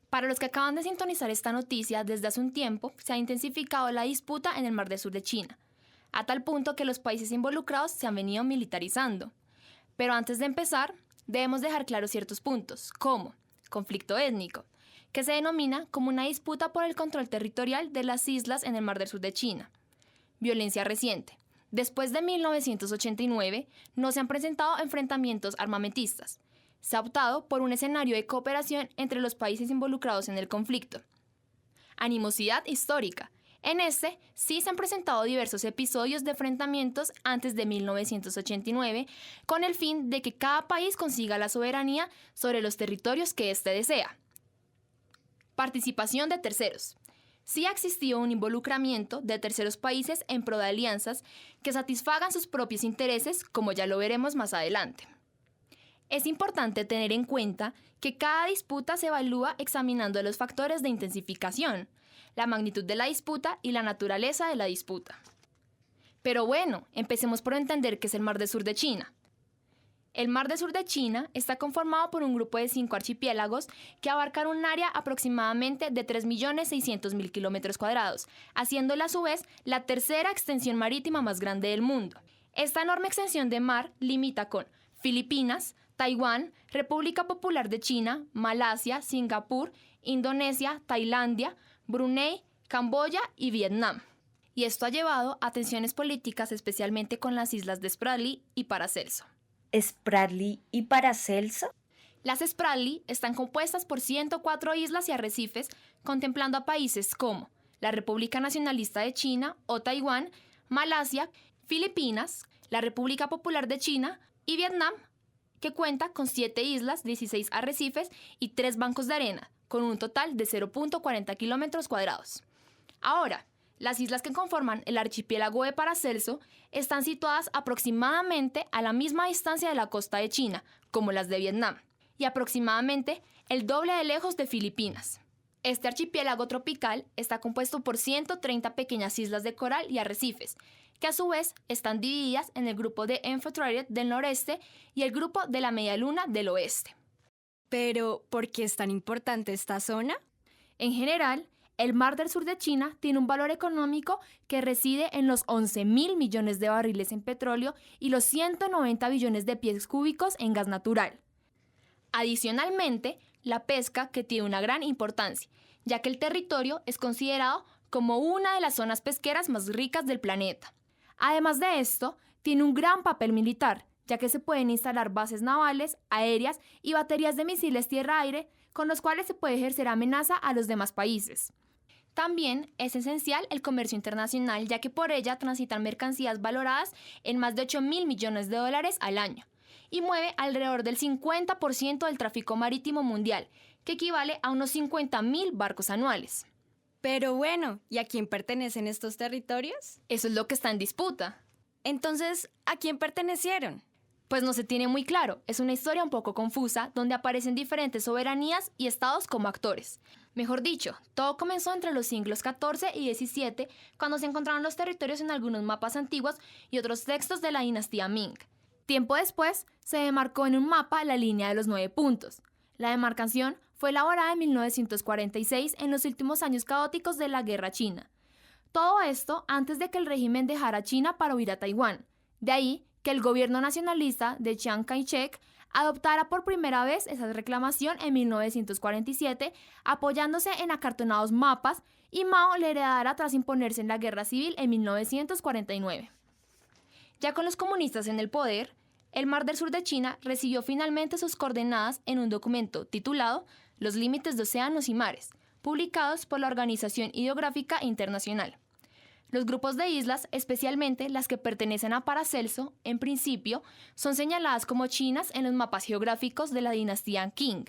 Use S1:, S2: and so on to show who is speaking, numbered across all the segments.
S1: Para los que acaban de sintonizar esta noticia, desde hace un tiempo se ha intensificado la disputa en el Mar del Sur de China, a tal punto que los países involucrados se han venido militarizando. Pero antes de empezar, debemos dejar claros ciertos puntos, como conflicto étnico, que se denomina como una disputa por el control territorial de las islas en el Mar del Sur de China. Violencia reciente. Después de 1989, no se han presentado enfrentamientos armamentistas. Se ha optado por un escenario de cooperación entre los países involucrados en el conflicto. Animosidad histórica. En este sí se han presentado diversos episodios de enfrentamientos antes de 1989, con el fin de que cada país consiga la soberanía sobre los territorios que éste desea. Participación de terceros. Sí ha existido un involucramiento de terceros países en pro de alianzas que satisfagan sus propios intereses, como ya lo veremos más adelante. Es importante tener en cuenta que cada disputa se evalúa examinando los factores de intensificación, la magnitud de la disputa y la naturaleza de la disputa. Pero bueno, empecemos por entender qué es el Mar del Sur de China. El Mar del Sur de China está conformado por un grupo de 5 archipiélagos que abarcan un área aproximadamente de 3.600.000 kilómetros cuadrados, haciéndola a su vez la tercera extensión marítima más grande del mundo. Esta enorme extensión de mar limita con Filipinas, Taiwán, República Popular de China, Malasia, Singapur, Indonesia, Tailandia, Brunei, Camboya y Vietnam. Y esto ha llevado a tensiones políticas especialmente con las islas de Spratly y Paracelso.
S2: ¿Spratly y Paracelso?
S1: Las Spratly están compuestas por 104 islas y arrecifes, contemplando a países como la República Nacionalista de China o Taiwán, Malasia, Filipinas, la República Popular de China y Vietnam, que cuenta con 7 islas, 16 arrecifes y 3 bancos de arena, con un total de 0.40 kilómetros cuadrados. Ahora, las islas que conforman el archipiélago de Paracelso están situadas aproximadamente a la misma distancia de la costa de China, como las de Vietnam, y aproximadamente el doble de lejos de Filipinas. Este archipiélago tropical está compuesto por 130 pequeñas islas de coral y arrecifes, que a su vez están divididas en el grupo de Amphitrite del noreste y el grupo de la Media Luna del oeste.
S3: Pero, ¿por qué es tan importante esta zona?
S1: En general, el Mar del Sur de China tiene un valor económico que reside en los 11.000 millones de barriles en petróleo y los 190 billones de pies cúbicos en gas natural. Adicionalmente, la pesca que tiene una gran importancia, ya que el territorio es considerado como una de las zonas pesqueras más ricas del planeta. Además de esto, tiene un gran papel militar, ya que se pueden instalar bases navales, aéreas y baterías de misiles tierra-aire, con los cuales se puede ejercer amenaza a los demás países. También es esencial el comercio internacional, ya que por ella transitan mercancías valoradas en más de 8.000 millones de dólares al año, y mueve alrededor del 50% del tráfico marítimo mundial, que equivale a unos 50.000 barcos anuales.
S3: Pero bueno, ¿y a quién pertenecen estos territorios?
S1: Eso es lo que está en disputa.
S3: Entonces, ¿a quién pertenecieron?
S1: Pues no se tiene muy claro, es una historia un poco confusa donde aparecen diferentes soberanías y estados como actores. Mejor dicho, todo comenzó entre los siglos XIV y XVII, cuando se encontraron los territorios en algunos mapas antiguos y otros textos de la dinastía Ming. Tiempo después, se demarcó en un mapa la línea de los 9 puntos. La demarcación fue elaborada en 1946 en los últimos años caóticos de la Guerra China. Todo esto antes de que el régimen dejara China para huir a Taiwán. De ahí que el gobierno nacionalista de Chiang Kai-shek adoptara por primera vez esa reclamación en 1947, apoyándose en acartonados mapas, y Mao le heredara tras imponerse en la guerra civil en 1949. Ya con los comunistas en el poder, el Mar del Sur de China recibió finalmente sus coordenadas en un documento titulado Los límites de océanos y mares, publicados por la Organización Hidrográfica Internacional. Los grupos de islas, especialmente las que pertenecen a Paracelso, en principio, son señaladas como chinas en los mapas geográficos de la dinastía Qing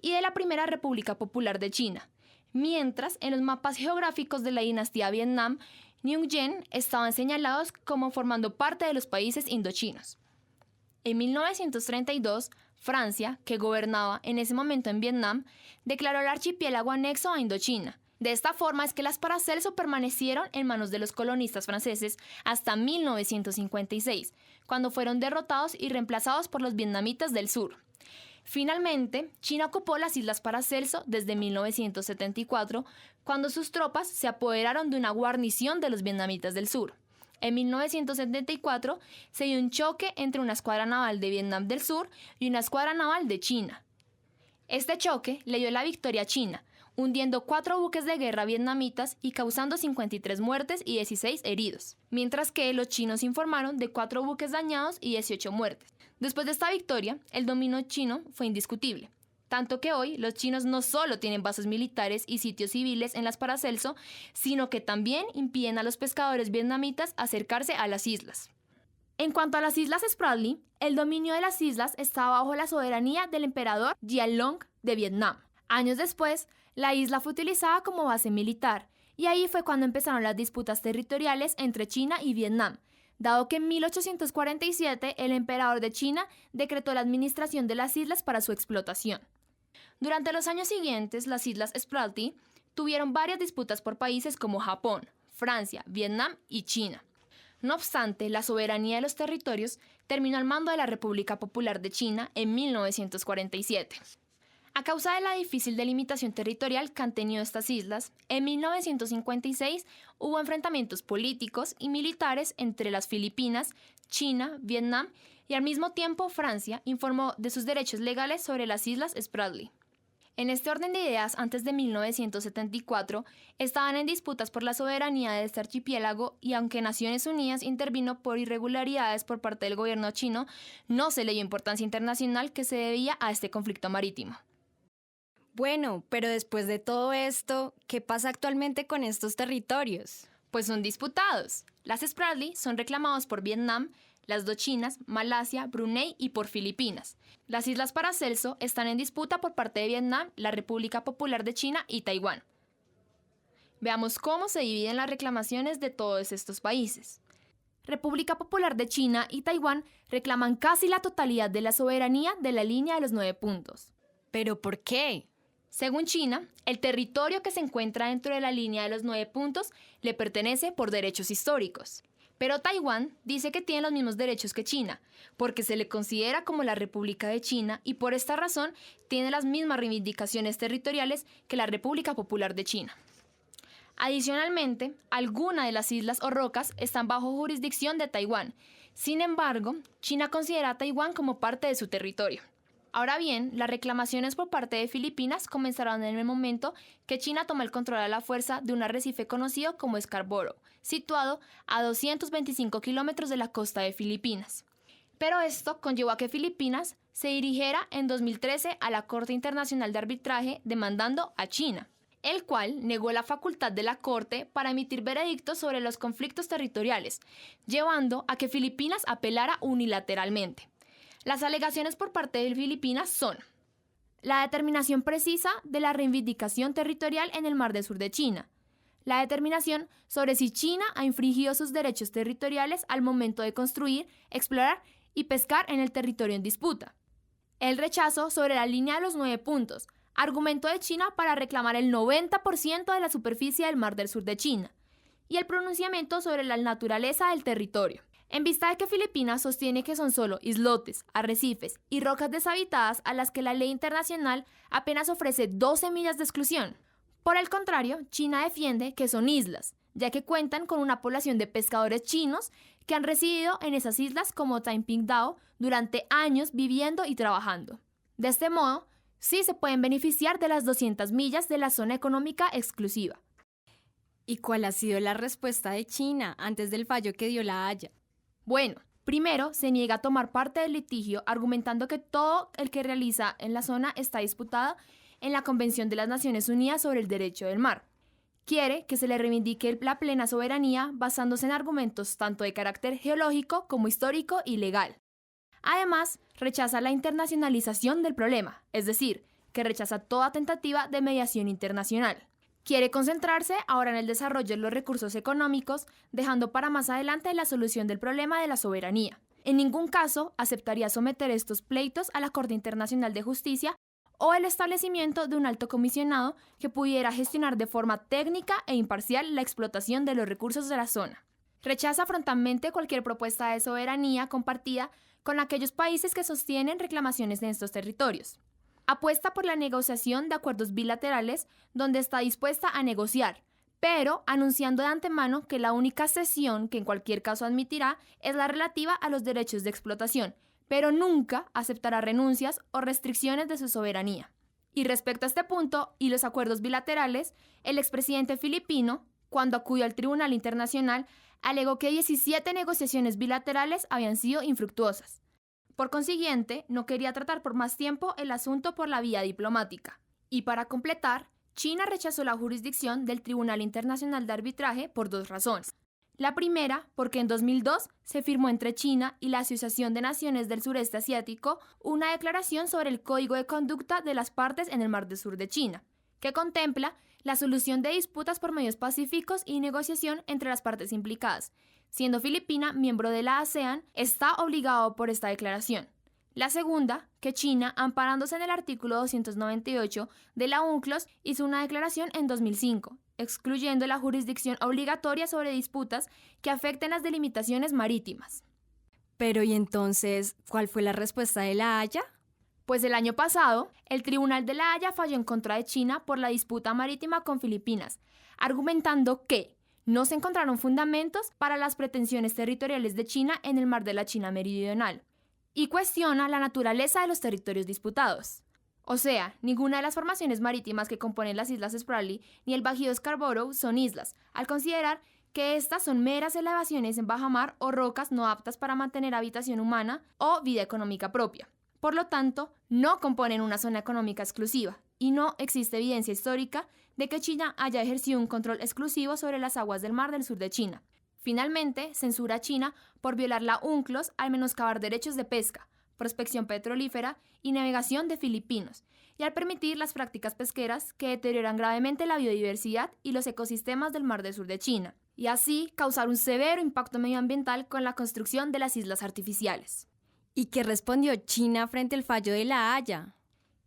S1: y de la Primera República Popular de China, mientras en los mapas geográficos de la dinastía Vietnam, Nguyen estaban señalados como formando parte de los países indochinos. En 1932, Francia, que gobernaba en ese momento en Vietnam, declaró el archipiélago anexo a Indochina. De esta forma es que las Paracelso permanecieron en manos de los colonistas franceses hasta 1956, cuando fueron derrotados y reemplazados por los vietnamitas del sur. Finalmente, China ocupó las Islas Paracelso desde 1974, cuando sus tropas se apoderaron de una guarnición de los vietnamitas del sur. En 1974 se dio un choque entre una escuadra naval de Vietnam del Sur y una escuadra naval de China. Este choque le dio la victoria a China, hundiendo 4 buques de guerra vietnamitas y causando 53 muertes y 16 heridos, mientras que los chinos informaron de 4 buques dañados y 18 muertes. Después de esta victoria, el dominio chino fue indiscutible, tanto que hoy los chinos no solo tienen bases militares y sitios civiles en las Paracelso, sino que también impiden a los pescadores vietnamitas acercarse a las islas. En cuanto a las Islas Spratly, el dominio de las islas estaba bajo la soberanía del emperador Gianlong de Vietnam. Años después, la isla fue utilizada como base militar, y ahí fue cuando empezaron las disputas territoriales entre China y Vietnam, dado que en 1847 el emperador de China decretó la administración de las islas para su explotación. Durante los años siguientes, las Islas Spratly tuvieron varias disputas por países como Japón, Francia, Vietnam y China. No obstante, la soberanía de los territorios terminó al mando de la República Popular de China en 1947. A causa de la difícil delimitación territorial que han tenido estas islas, en 1956 hubo enfrentamientos políticos y militares entre las Filipinas, China, Vietnam y al mismo tiempo Francia informó de sus derechos legales sobre las Islas Spratly. En este orden de ideas, antes de 1974, estaban en disputas por la soberanía de este archipiélago y aunque Naciones Unidas intervino por irregularidades por parte del gobierno chino, no se le dio importancia internacional que se debía a este conflicto marítimo.
S3: Bueno, pero después de todo esto, ¿qué pasa actualmente con estos territorios?
S1: Pues son disputados. Las Spratly son reclamados por Vietnam, las dos Chinas, Malasia, Brunei y por Filipinas. Las Islas Paracelso están en disputa por parte de Vietnam, la República Popular de China y Taiwán. Veamos cómo se dividen las reclamaciones de todos estos países. República Popular de China y Taiwán reclaman casi la totalidad de la soberanía de la línea de los 9 puntos.
S3: ¿Pero por qué?
S1: Según China, el territorio que se encuentra dentro de la línea de los 9 puntos le pertenece por derechos históricos. Pero Taiwán dice que tiene los mismos derechos que China, porque se le considera como la República de China y por esta razón tiene las mismas reivindicaciones territoriales que la República Popular de China. Adicionalmente, algunas de las islas o rocas están bajo jurisdicción de Taiwán. Sin embargo, China considera a Taiwán como parte de su territorio. Ahora bien, las reclamaciones por parte de Filipinas comenzaron en el momento que China tomó el control a la fuerza de un arrecife conocido como Scarborough, situado a 225 kilómetros de la costa de Filipinas. Pero esto conllevó a que Filipinas se dirigiera en 2013 a la Corte Internacional de Arbitraje demandando a China, el cual negó la facultad de la Corte para emitir veredictos sobre los conflictos territoriales, llevando a que Filipinas apelara unilateralmente. Las alegaciones por parte de Filipinas son la determinación precisa de la reivindicación territorial en el Mar del Sur de China, la determinación sobre si China ha infringido sus derechos territoriales al momento de construir, explorar y pescar en el territorio en disputa, el rechazo sobre la línea de los 9 puntos, argumento de China para reclamar el 90% de la superficie del Mar del Sur de China, y el pronunciamiento sobre la naturaleza del territorio. En vista de que Filipinas sostiene que son solo islotes, arrecifes y rocas deshabitadas a las que la ley internacional apenas ofrece 12 millas de exclusión. Por el contrario, China defiende que son islas, ya que cuentan con una población de pescadores chinos que han residido en esas islas como Taipingdao durante años viviendo y trabajando. De este modo, sí se pueden beneficiar de las 200 millas de la zona económica exclusiva.
S3: ¿Y cuál ha sido la respuesta de China antes del fallo que dio La Haya?
S1: Bueno, primero se niega a tomar parte del litigio argumentando que todo el que realiza en la zona está disputado en la Convención de las Naciones Unidas sobre el Derecho del Mar. Quiere que se le reivindique la plena soberanía basándose en argumentos tanto de carácter geológico como histórico y legal. Además, rechaza la internacionalización del problema, es decir, que rechaza toda tentativa de mediación internacional. Quiere concentrarse ahora en el desarrollo de los recursos económicos, dejando para más adelante la solución del problema de la soberanía. En ningún caso aceptaría someter estos pleitos a la Corte Internacional de Justicia o el establecimiento de un alto comisionado que pudiera gestionar de forma técnica e imparcial la explotación de los recursos de la zona. Rechaza frontalmente cualquier propuesta de soberanía compartida con aquellos países que sostienen reclamaciones en estos territorios. Apuesta por la negociación de acuerdos bilaterales donde está dispuesta a negociar, pero anunciando de antemano que la única cesión que en cualquier caso admitirá es la relativa a los derechos de explotación, pero nunca aceptará renuncias o restricciones de su soberanía. Y respecto a este punto y los acuerdos bilaterales, el expresidente filipino, cuando acudió al Tribunal Internacional, alegó que 17 negociaciones bilaterales habían sido infructuosas. Por consiguiente, no quería tratar por más tiempo el asunto por la vía diplomática. Y para completar, China rechazó la jurisdicción del Tribunal Internacional de Arbitraje por 2 razones. La primera, porque en 2002 se firmó entre China y la Asociación de Naciones del Sureste Asiático una declaración sobre el Código de Conducta de las partes en el Mar del Sur de China, que contempla la solución de disputas por medios pacíficos y negociación entre las partes implicadas. Siendo Filipina miembro de la ASEAN, está obligado por esta declaración. La segunda, que China, amparándose en el artículo 298 de la UNCLOS, hizo una declaración en 2005, excluyendo la jurisdicción obligatoria sobre disputas que afecten las delimitaciones marítimas.
S3: Pero ¿y entonces cuál fue la respuesta de La Haya?
S1: Pues el año pasado, el Tribunal de La Haya falló en contra de China por la disputa marítima con Filipinas, argumentando que no se encontraron fundamentos para las pretensiones territoriales de China en el mar de la China Meridional, y cuestiona la naturaleza de los territorios disputados. O sea, ninguna de las formaciones marítimas que componen las Islas Spratly ni el Bajío Scarborough son islas, al considerar que estas son meras elevaciones en bajamar o rocas no aptas para mantener habitación humana o vida económica propia. Por lo tanto, no componen una zona económica exclusiva, y no existe evidencia histórica de que China haya ejercido un control exclusivo sobre las aguas del Mar del Sur de China. Finalmente, censura a China por violar la UNCLOS al menoscabar derechos de pesca, prospección petrolífera y navegación de filipinos, y al permitir las prácticas pesqueras que deterioran gravemente la biodiversidad y los ecosistemas del Mar del Sur de China, y así causar un severo impacto medioambiental con la construcción de las islas artificiales.
S3: ¿Y qué respondió China frente al fallo de La Haya?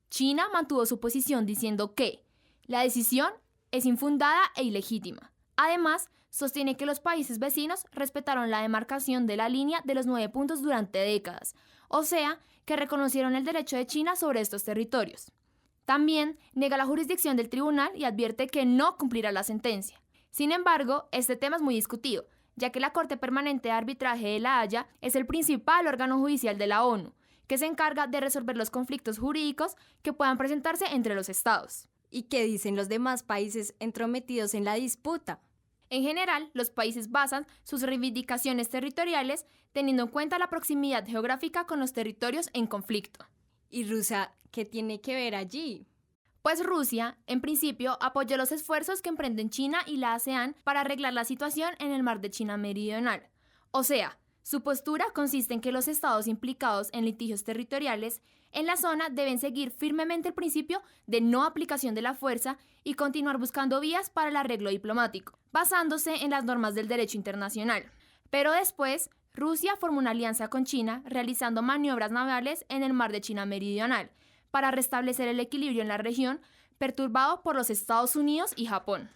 S1: China mantuvo su posición diciendo que la decisión es infundada e ilegítima. Además, sostiene que los países vecinos respetaron la demarcación de la línea de los 9 puntos durante décadas, o sea, que reconocieron el derecho de China sobre estos territorios. También nega la jurisdicción del tribunal y advierte que no cumplirá la sentencia. Sin embargo, este tema es muy discutido, ya que la Corte Permanente de Arbitraje de La Haya es el principal órgano judicial de la ONU, que se encarga de resolver los conflictos jurídicos que puedan presentarse entre los estados.
S3: ¿Y qué dicen los demás países entrometidos en la disputa?
S1: En general, los países basan sus reivindicaciones territoriales teniendo en cuenta la proximidad geográfica con los territorios en conflicto.
S3: ¿Y Rusia qué tiene que ver allí?
S1: Pues Rusia, en principio, apoyó los esfuerzos que emprenden China y la ASEAN para arreglar la situación en el mar de China Meridional. O sea, su postura consiste en que los estados implicados en litigios territoriales en la zona deben seguir firmemente el principio de no aplicación de la fuerza y continuar buscando vías para el arreglo diplomático, basándose en las normas del derecho internacional. Pero después, Rusia formó una alianza con China, realizando maniobras navales en el mar de China Meridional, para restablecer el equilibrio en la región, perturbado por los Estados Unidos y Japón.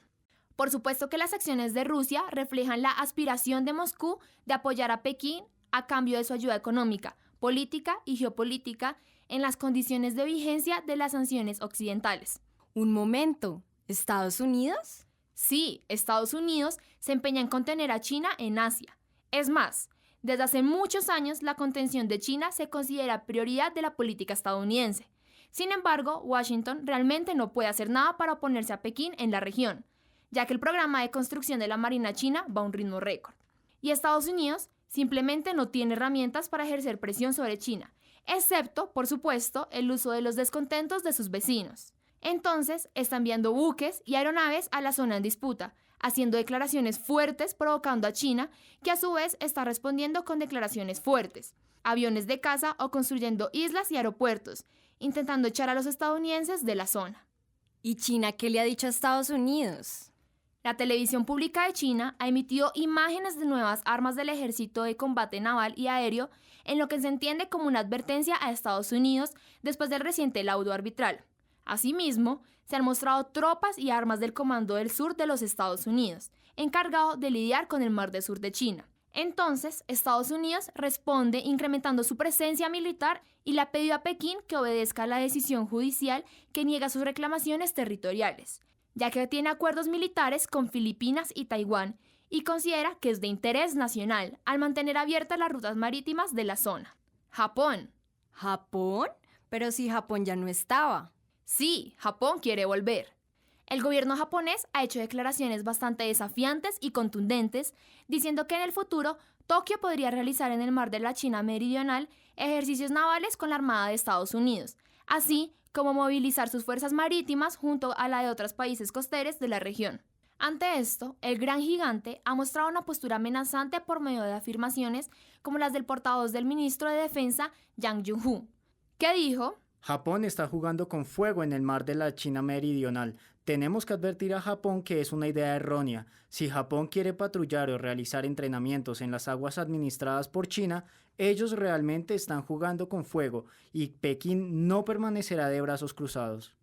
S1: Por supuesto que las acciones de Rusia reflejan la aspiración de Moscú de apoyar a Pekín a cambio de su ayuda económica, política y geopolítica en las condiciones de vigencia de las sanciones occidentales.
S3: Un momento, ¿Estados Unidos?
S1: Sí, Estados Unidos se empeña en contener a China en Asia. Es más, desde hace muchos años la contención de China se considera prioridad de la política estadounidense. Sin embargo, Washington realmente no puede hacer nada para oponerse a Pekín en la región, ya que el programa de construcción de la Marina china va a un ritmo récord. Y Estados Unidos simplemente no tiene herramientas para ejercer presión sobre China, excepto, por supuesto, el uso de los descontentos de sus vecinos. Entonces, está enviando buques y aeronaves a la zona en disputa, haciendo declaraciones fuertes provocando a China, que a su vez está respondiendo con declaraciones fuertes, aviones de caza o construyendo islas y aeropuertos, intentando echar a los estadounidenses de la zona.
S3: ¿Y China qué le ha dicho a Estados Unidos?
S1: La televisión pública de China ha emitido imágenes de nuevas armas del ejército de combate naval y aéreo en lo que se entiende como una advertencia a Estados Unidos después del reciente laudo arbitral. Asimismo, se han mostrado tropas y armas del Comando del Sur de los Estados Unidos, encargado de lidiar con el Mar del Sur de China. Entonces, Estados Unidos responde incrementando su presencia militar y le ha pedido a Pekín que obedezca a la decisión judicial que niega sus reclamaciones territoriales, ya que tiene acuerdos militares con Filipinas y Taiwán y considera que es de interés nacional al mantener abiertas las rutas marítimas de la zona. Japón.
S3: ¿Japón? Pero si Japón ya no estaba.
S1: Sí, Japón quiere volver. El gobierno japonés ha hecho declaraciones bastante desafiantes y contundentes, diciendo que en el futuro Tokio podría realizar en el mar de la China Meridional ejercicios navales con la Armada de Estados Unidos, así como movilizar sus fuerzas marítimas junto a la de otros países costeros de la región. Ante esto, el gran gigante ha mostrado una postura amenazante por medio de afirmaciones como las del portavoz del ministro de Defensa, Yang Jung-ho, que dijo:
S4: Japón está jugando con fuego en el mar de la China Meridional. Tenemos que advertir a Japón que es una idea errónea. Si Japón quiere patrullar o realizar entrenamientos en las aguas administradas por China, ellos realmente están jugando con fuego y Pekín no permanecerá de brazos cruzados.